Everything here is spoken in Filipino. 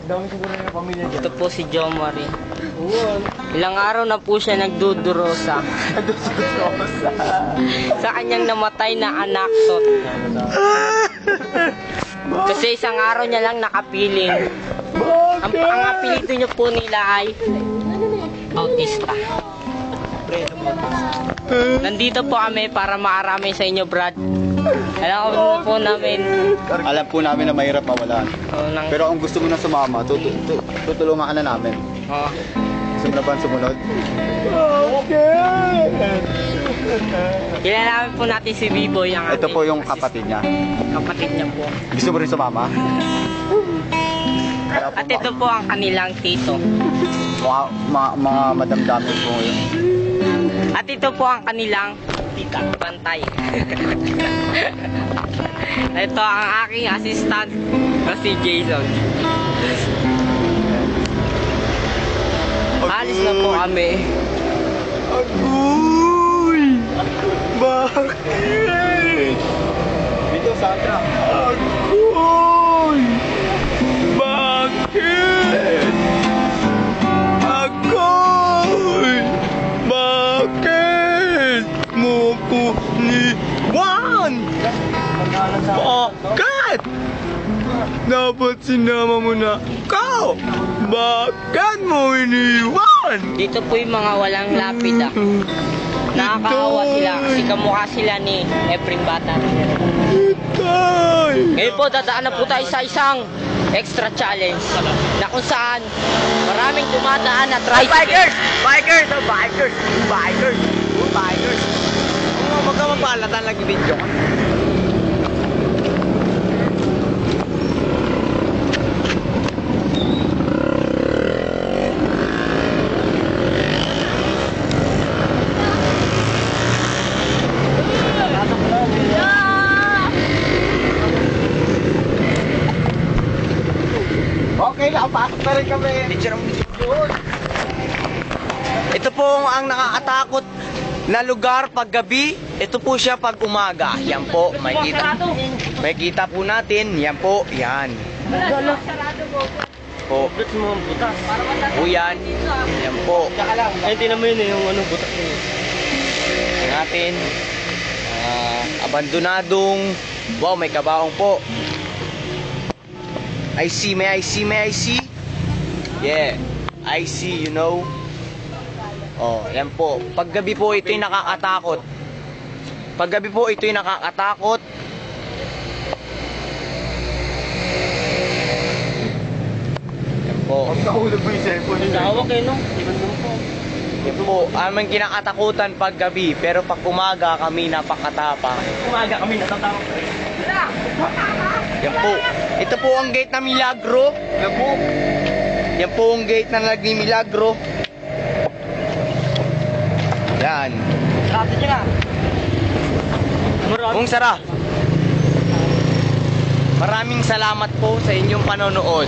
Dami siguro yung pamilya dyan. Ito po si Jomari. Ilang araw na po siya nagdudurosa sa kanyang namatay na anak. Kasi isang araw niya lang nakapiling. Ang apelyido niyo po nila ay Bautista. Nandito po kami para maarami sa inyo, Brad. Alam po namin. Alam po namin na mahirap mawalan. Pero kung gusto mo na sumama, tutulungan ka na namin. Gusto mo na ba sumunod? Kilalaman po natin si B-Boy. Ito po yung kapatid niya. Kapatid niya po. Gusto mo rin sumama? At ito po ang kanilang tito. Mga madamdamin po yun. At ito po ang kanilang tita, Bantay. Ito ang aking assistant na si Jason. Alis na po kami. Agoy! Bakit? Dito, Sandra. Agoy! Bakit? Agoy! Bakit mo ko niwan? Bakit? Dapat sinama mo na ako. Bakit mo iniwan? Dito po yung mga walang lapid ah. Nakakaawa sila kasi kamukha sila ni Efrem Bata. Itay! Ngayon po dadaan na po tayo sa isang extra challenge na kung saan maraming dumadaan na tricycle. Bikers! Bikers! Oh, bikers! Bikers! Bikers! Huwag ka mapalatan lagi video ka. Okay lang, pasok na rin kami. Ito po ang nakakatakot na lugar pag gabi. Ito po siya pag umaga. Yan po, makikita po natin. Yan po, yan. Po. Po yan. Yan po. Ay, tinan mo yun yung ano, butas niya. Yan natin. Abandonadong. Wow, may kabaong po. I see, may I see, may I see? Yeah, I see, you know. Oh, yan po. Paggabi po ito'y nakakatakot. Paggabi po ito'y nakakatakot. Yan po. Huwag nahulog mo yung cellphone nila. Nakawak eh, no? Iban mo po. Yan po. Aming kinakatakutan paggabi. Pero pag umaga kami napakatapang. Umaga kami natatakot. Yan po. Ito po ang gate na Milagro. Yan po. Yan po ang gate na naging Milagro. Yan. Sarado niya na. Kung sara. Maraming salamat po sa inyong panonood.